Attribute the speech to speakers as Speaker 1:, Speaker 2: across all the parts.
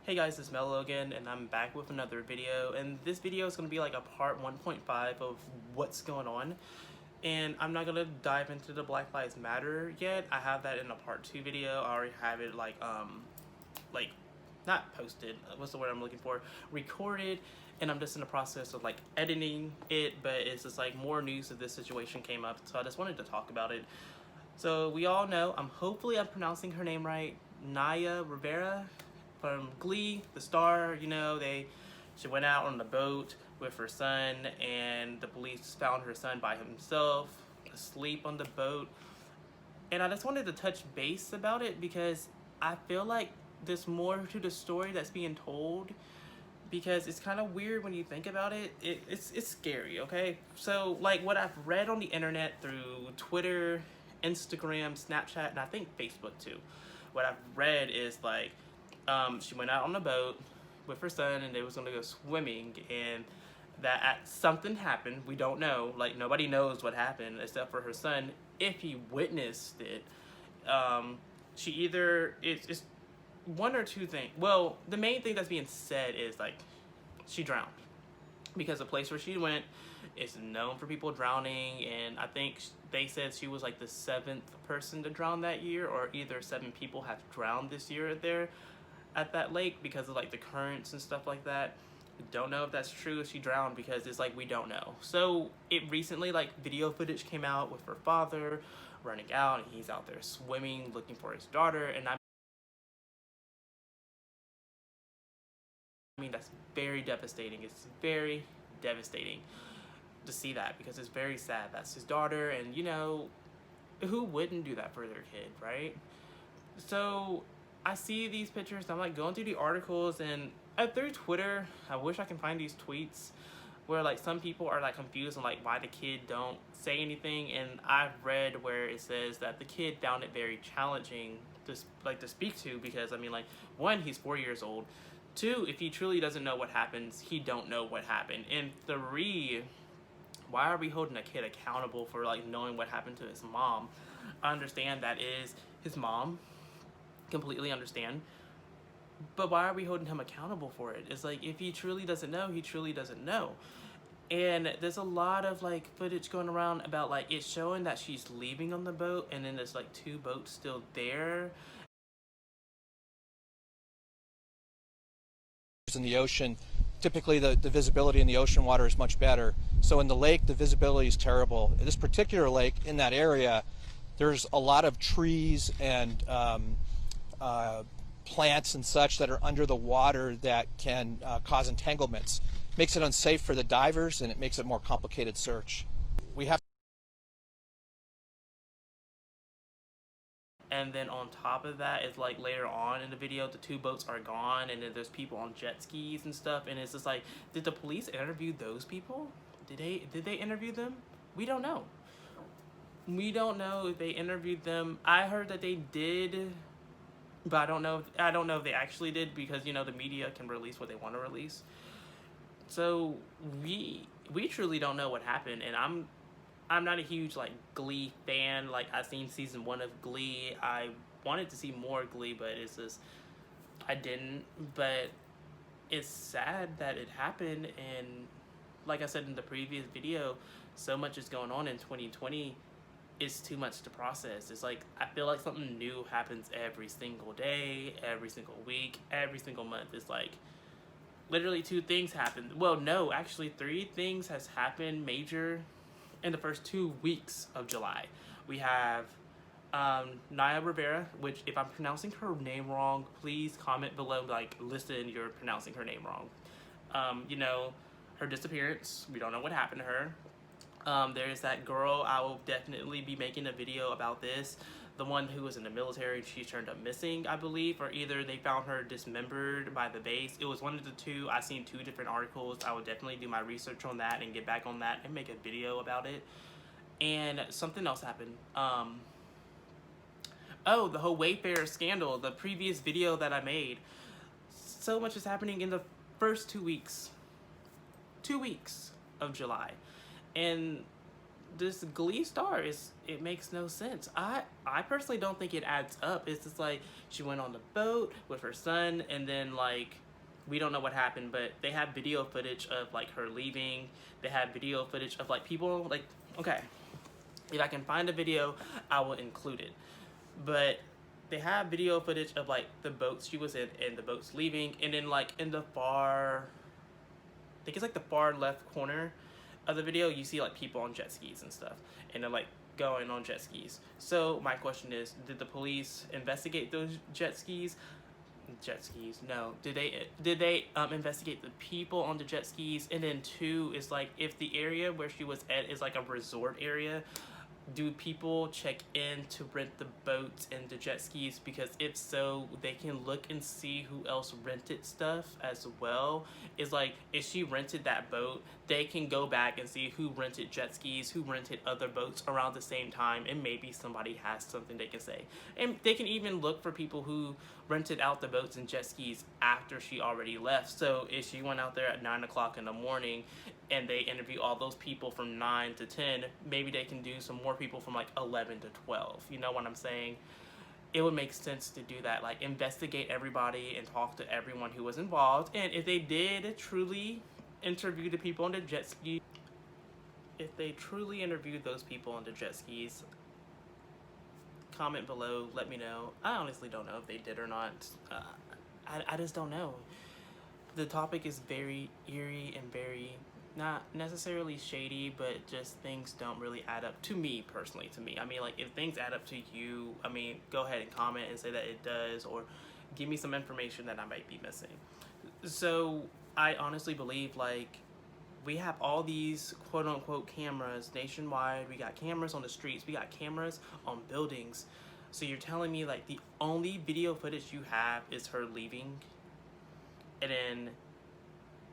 Speaker 1: Hey guys, it's Mello again, and I'm back with another video, and this video is going to be like a part 1.5 of what's going on, and I'm not going to dive into the Black Lives Matter yet. I have that in a part 2 video. I already have it like not posted, what's the word I'm looking for, recorded, and I'm just in the process of like editing it, but it's just like more news of this situation came up, so I just wanted to talk about it. So we all know, hopefully I'm pronouncing her name right, Naya Rivera from Glee, the star. She went out on the boat with her son, and the police found her son by himself, asleep on the boat. And I just wanted to touch base about it because I feel like there's more to the story that's being told, because it's kind of weird when you think about it. It's scary, okay? So like what I've read on the internet through Twitter, Instagram, Snapchat, and I think Facebook too, what I've read is like she went out on a boat with her son and they was gonna go swimming, and that something happened. We don't know, like nobody knows what happened except for her son, if he witnessed it. She either, it's one or two things. Well, the main thing that's being said is like she drowned, because the place where she went is known for people drowning, and I think they said she was like the 7th person to drown that year, or either 7 people have drowned this year there at that lake because of like the currents and stuff like that. Don't know if that's true, if she drowned, because it's like we don't know. So it recently, like, video footage came out with her father running out, and he's out there swimming looking for his daughter, and I mean that's very devastating. It's very devastating to see that, because it's very sad. That's his daughter, and who wouldn't do that for their kid, right? So I see these pictures, and I'm like going through the articles, and through Twitter, I wish I can find these tweets where like some people are like confused on like why the kid don't say anything, and I've read where it says that the kid found it very challenging to speak to, because I mean, like, one, he's 4 years old, 2, if he truly doesn't know what happens, he don't know what happened, and 3, why are we holding a kid accountable for like knowing what happened to his mom? I understand that is his mom, completely understand, but why are we holding him accountable for it? It's like, if he truly doesn't know, he truly doesn't know. And there's a lot of like footage going around about like it's showing that she's leaving on the boat, and then there's like 2 boats still there.
Speaker 2: In the ocean, typically the visibility in the ocean water is much better. So in the lake, the visibility is terrible. In this particular lake, in that area, there's a lot of trees and plants and such that are under the water that can cause entanglements. Makes it unsafe for the divers, and it makes it a more complicated search. We have.
Speaker 1: And then on top of that, it's like later on in the video, the 2 boats are gone, and then there's people on jet skis and stuff, and it's just like, did the police interview those people? Did they interview them? We don't know. We don't know if they interviewed them. I heard that they did, but I don't know if they actually did, because the media can release what they want to release. So we truly don't know what happened, and I'm not a huge like Glee fan. Like, I've seen season 1 of Glee. I wanted to see more Glee, but it's just I didn't. But it's sad that it happened, and like I said in the previous video, so much is going on in 2020. It's too much to process. It's like, I feel like something new happens every single day, every single week, every single month. It's like literally 2 things happened. Well, no, actually 3 things has happened major in the first 2 weeks of July. We have Naya Rivera, which, if I'm pronouncing her name wrong, please comment below, like, listen, you're pronouncing her name wrong. Her disappearance, we don't know what happened to her. There's that girl, I will definitely be making a video about this, the one who was in the military, she turned up missing, I believe, or either they found her dismembered by the base. It was one of the 2. I've seen 2 different articles. I would definitely do my research on that and get back on that and make a video about it. And something else happened. Oh, the whole Wayfair scandal, the previous video that I made. So much is happening in the first 2 weeks. 2 weeks of July. And this Glee star it makes no sense. I personally don't think it adds up. It's just like she went on the boat with her son, and then like we don't know what happened, but they have video footage of like her leaving. They have video footage of like people like, okay, if I can find a video, I will include it. But they have video footage of like the boats she was in and the boats leaving, and then like in the far, I think it's like the far left corner of the video, you see like people on jet skis and stuff, and they're like going on jet skis. So my question is, did the police investigate those jet skis? Jet skis, no. Did they investigate the people on the jet skis? And then two is like, if the area where she was at is like a resort area, do people check in to rent the boats and the jet skis? Because if so, they can look and see who else rented stuff as well. It's like, if she rented that boat, they can go back and see who rented jet skis, who rented other boats around the same time, and maybe somebody has something they can say. And they can even look for people who rented out the boats and jet skis after she already left. So if she went out there at 9 o'clock in the morning and they interview all those people from 9 to 10, maybe they can do some more people from like 11 to 12. You know what I'm saying? It would make sense to do that. Like, investigate everybody and talk to everyone who was involved. And if they did truly interview the people on the jet ski, if they truly interviewed those people on the jet skis, comment below, let me know. I honestly don't know if they did or not. I just don't know. The topic is very eerie and very, not necessarily shady, but just things don't really add up to me personally. To me, I mean, like, if things add up to you, I mean, go ahead and comment and say that it does, or give me some information that I might be missing. So I honestly believe, like, we have all these quote unquote cameras nationwide. We got cameras on the streets. We got cameras on buildings. So you're telling me like the only video footage you have is her leaving? And then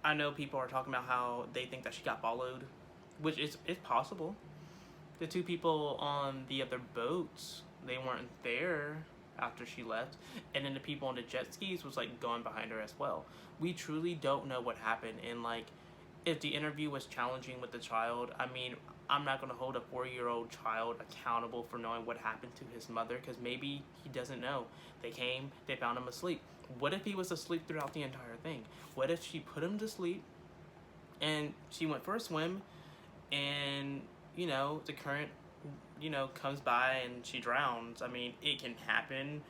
Speaker 1: I know people are talking about how they think that she got followed, which is possible. The two people on the other boats, they weren't there after she left, and then the people on the jet skis was like going behind her as well. We truly don't know what happened. And like, if the interview was challenging with the child, I mean, I'm not going to hold a 4-year-old child accountable for knowing what happened to his mother, because maybe he doesn't know. They came, they found him asleep. What if he was asleep throughout the entire thing? What if she put him to sleep and she went for a swim and, you know, the current, you know, comes by and she drowns? I mean, it can happen,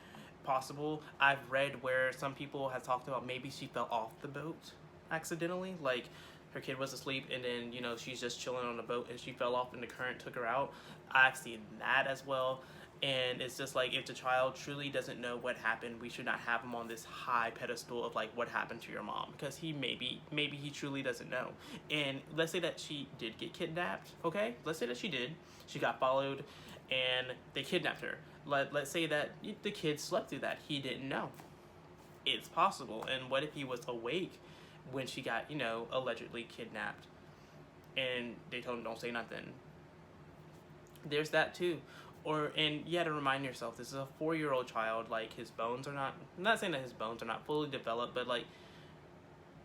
Speaker 1: possible. I've read where some people have talked about maybe she fell off the boat accidentally, like her kid was asleep and then, you know, she's just chilling on the boat and she fell off and the current took her out. I've seen that as well. And it's just like, if the child truly doesn't know what happened, we should not have him on this high pedestal of like, what happened to your mom? Because he maybe he truly doesn't know. And let's say that she did get kidnapped, okay? Let's say that she did. She got followed and they kidnapped her. Let's say that the kid slept through that. He didn't know. It's possible. And what if he was awake when she got, you know, allegedly kidnapped and they told him don't say nothing? There's that too. And you had to remind yourself, this is a 4-year-old child. Like, his bones are not, I'm not saying that his bones are not fully developed, but like,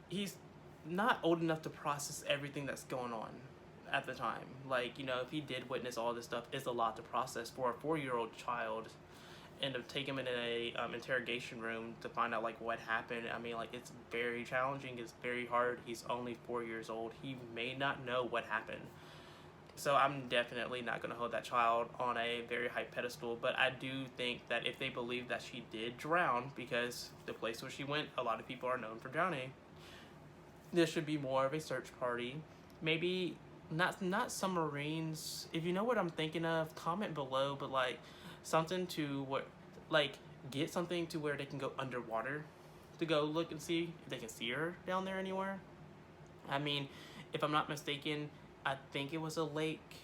Speaker 1: he's not old enough to process everything that's going on at the time. Like, you know, if he did witness all this stuff, it's a lot to process for a 4-year-old child. And to take him in a interrogation room to find out like what happened, I mean, like, it's very challenging. It's very hard. He's only 4 years old. He may not know what happened. So I'm definitely not going to hold that child on a very high pedestal. But I do think that if they believe that she did drown, because the place where she went, a lot of people are known for drowning, there should be more of a search party. Maybe not submarines. If you know what I'm thinking of, comment below. But like, something to what, like, get something to where they can go underwater to go look and see if they can see her down there anywhere. I mean, if I'm not mistaken, I think it was a lake,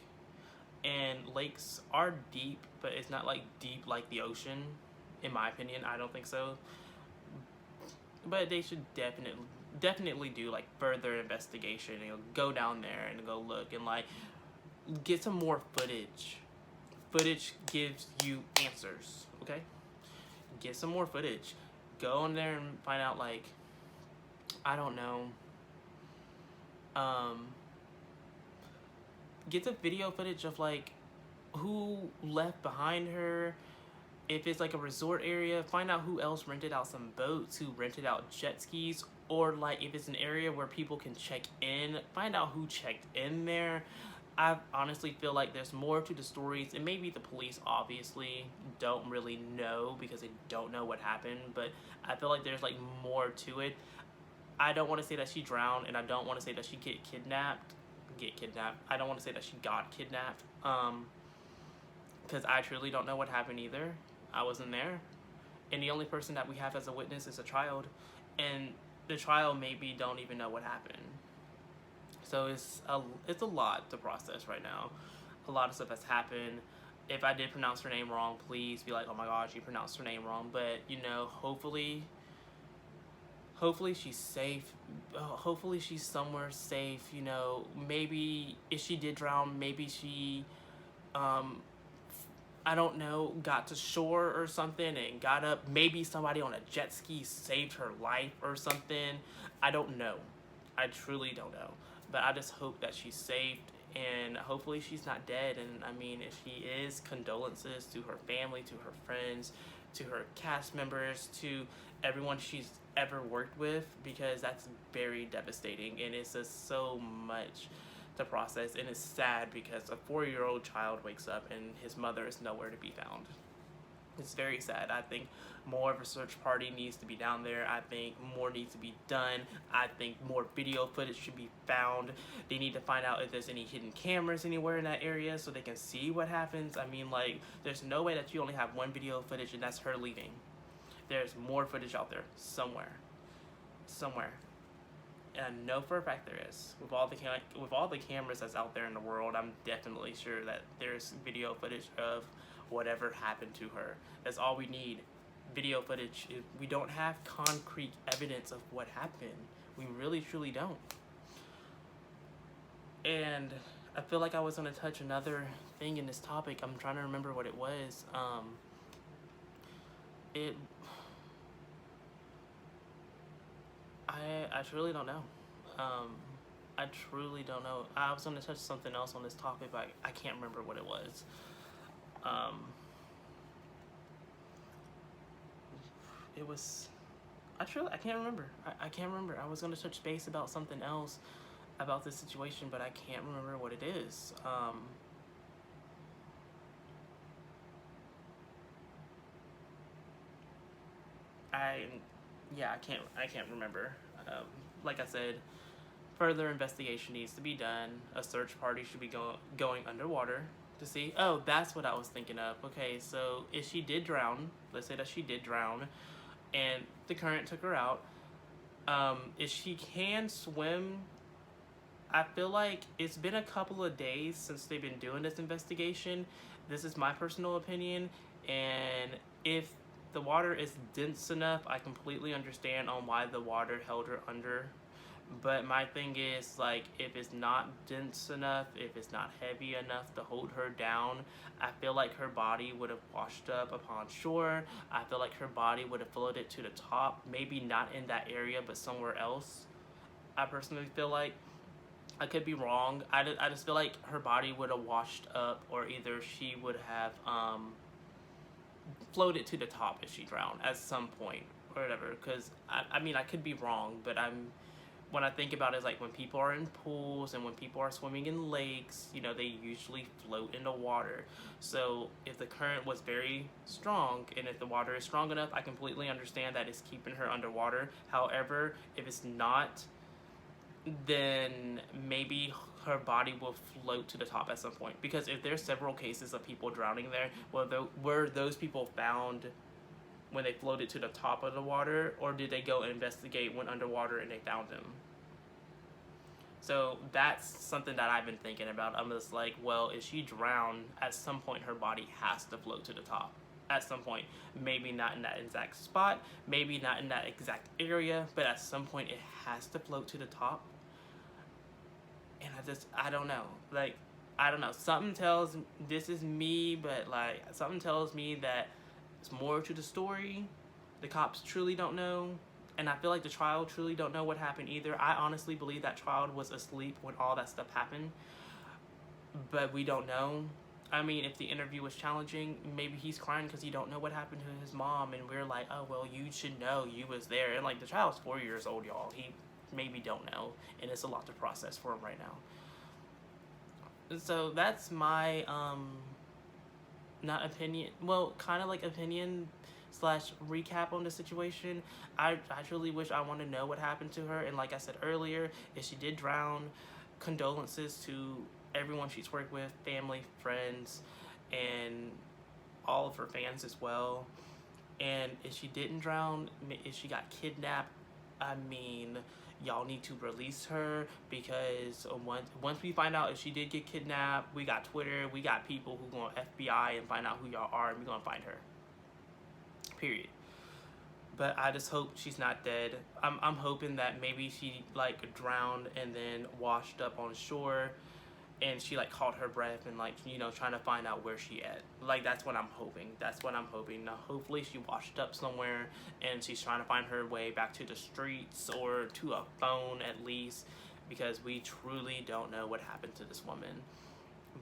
Speaker 1: and lakes are deep, but it's not like deep like the ocean, in my opinion. I don't think so. But they should definitely do like further investigation and go down there and go look and like get some more footage. Footage gives you answers, okay? Get some more footage. Go in there and find out, like, I don't know, get the video footage of like who left behind her. If it's like a resort area, find out who else rented out some boats, who rented out jet skis, or like if it's an area where people can check in, find out who checked in there. I honestly feel like there's more to the stories, and maybe the police obviously don't really know because they don't know what happened, but I feel like there's like more to it. I don't want to say that she drowned, and I don't want to say that she get kidnapped. I don't want to say that she got kidnapped. Because I truly don't know what happened either. I wasn't there, and the only person that we have as a witness is a child, and the trial maybe don't even know what happened. So it's a lot to process right now. A lot of stuff has happened. If I did pronounce her name wrong, please be like, oh my gosh, you pronounced her name wrong. But you know, hopefully she's safe. Hopefully she's somewhere safe. You know, maybe if she did drown, maybe she I don't know, got to shore or something and got up. Maybe somebody on a jet ski saved her life or something. I don't know. I truly don't know. But I just hope that she's saved, and hopefully she's not dead. And I mean, if she is, condolences to her family, to her friends, to her cast members, to everyone she's ever worked with, because that's very devastating, and it's just so much to process, and it's sad because a 4-year-old child wakes up and his mother is nowhere to be found. It's very sad. I think more of a search party needs to be down there. I think more needs to be done. I think more video footage should be found. They need to find out if there's any hidden cameras anywhere in that area so they can see what happens. I mean, like, there's no way that you only have one video footage and that's her leaving. There's more footage out there somewhere. And I know for a fact there is. With all the cameras that's out there in the world, I'm definitely sure that there's video footage of whatever happened to her. That's all we need. Video footage. We don't have concrete evidence of what happened. We really truly don't. And I feel like I was going to touch another thing in this topic. I'm trying to remember what it was. I truly don't know. I truly don't know. I was going to touch something else on this topic, but I can't remember what it was. It was... I can't remember. I can't remember. I was going to touch base about something else about this situation, but I can't remember what it is. I can't remember. Like I said, further investigation needs to be done. A search party should be going underwater to see. Oh, that's what I was thinking of. Okay, so if she did drown, let's say that she did drown, and the current took her out, if she can swim, I feel like it's been a couple of days since they've been doing this investigation. This is my personal opinion, and if the water is dense enough, I completely understand on why the water held her under. But my thing is, like, if it's not dense enough, if it's not heavy enough to hold her down, I feel like her body would have washed up upon shore. I feel like her body would have floated to the top, maybe not in that area, but somewhere else. I personally feel like. I could be wrong. I just feel like her body would have washed up, or either she would have floated to the top if she drowned at some point or whatever. Because I mean, I could be wrong, but when I think about it, it's like when people are in pools and when people are swimming in lakes, you know, they usually float in the water. So if the current was very strong and if the water is strong enough, I completely understand that it's keeping her underwater. However, if it's not, then maybe her body will float to the top at some point. Because if there's several cases of people drowning there, well, were those people found when they floated to the top of the water, or did they go investigate, went underwater, and they found them? So that's something that I've been thinking about. I'm just like, well, if she drowned, at some point her body has to float to the top. At some point. Maybe not in that exact spot, maybe not in that exact area, but at some point it has to float to the top. And I don't know. Like, I don't know. Something tells, this is me, but like, something tells me that there's more to the story. The cops truly don't know. And I feel like the child truly don't know what happened either. I honestly believe that child was asleep when all that stuff happened. but we don't know. I mean, if the interview was challenging, maybe he's crying because he don't know what happened to his mom, and we're like, oh well, you should know, you was there, and like the child's 4 years old, y'all. He maybe don't know, and it's a lot to process for him right now. So that's my not opinion, well, kind of like opinion slash recap on the situation. I truly wish I want to know what happened to her, and like I said earlier, if she did drown, condolences to everyone she's worked with, family, friends, and all of her fans as well. And if she didn't drown, if she got kidnapped, I mean, y'all need to release her, because once we find out if she did get kidnapped, we got Twitter, we got people who go on FBI and find out who y'all are, and we're gonna find her. Period. But I just hope she's not dead. I'm hoping that maybe she like drowned and then washed up on shore, and she like caught her breath and like, you know, trying to find out where she at. Like that's what I'm hoping. That's what I'm hoping. Now hopefully she washed up somewhere and she's trying to find her way back to the streets or to a phone at least, because we truly don't know what happened to this woman.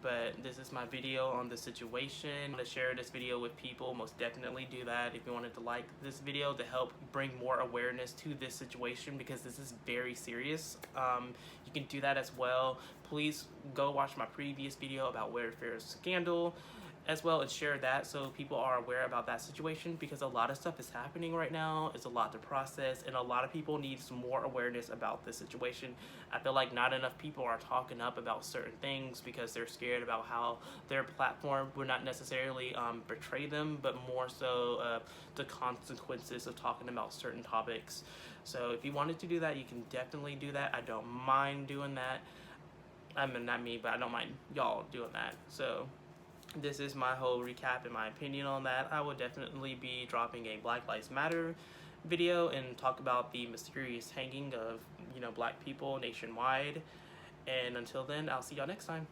Speaker 1: But this is my video on the situation. I'm going to share this video with people. Most definitely do that if you wanted to like this video to help bring more awareness to this situation, because this is very serious. You can do that as well. Please go watch my previous video about Wayfair's scandal as well, and share that so people are aware about that situation, because a lot of stuff is happening right now. It's a lot to process, and a lot of people need some more awareness about this situation. I feel like not enough people are talking up about certain things because they're scared about how their platform would not necessarily betray them, but more so the consequences of talking about certain topics. So if you wanted to do that, you can definitely do that. I don't mind doing that. I mean, not me, but I don't mind y'all doing that. So this is my whole recap and my opinion on that. I will definitely be dropping a Black Lives Matter video and talk about the mysterious hanging of, you know, black people nationwide. And until then, I'll see y'all next time.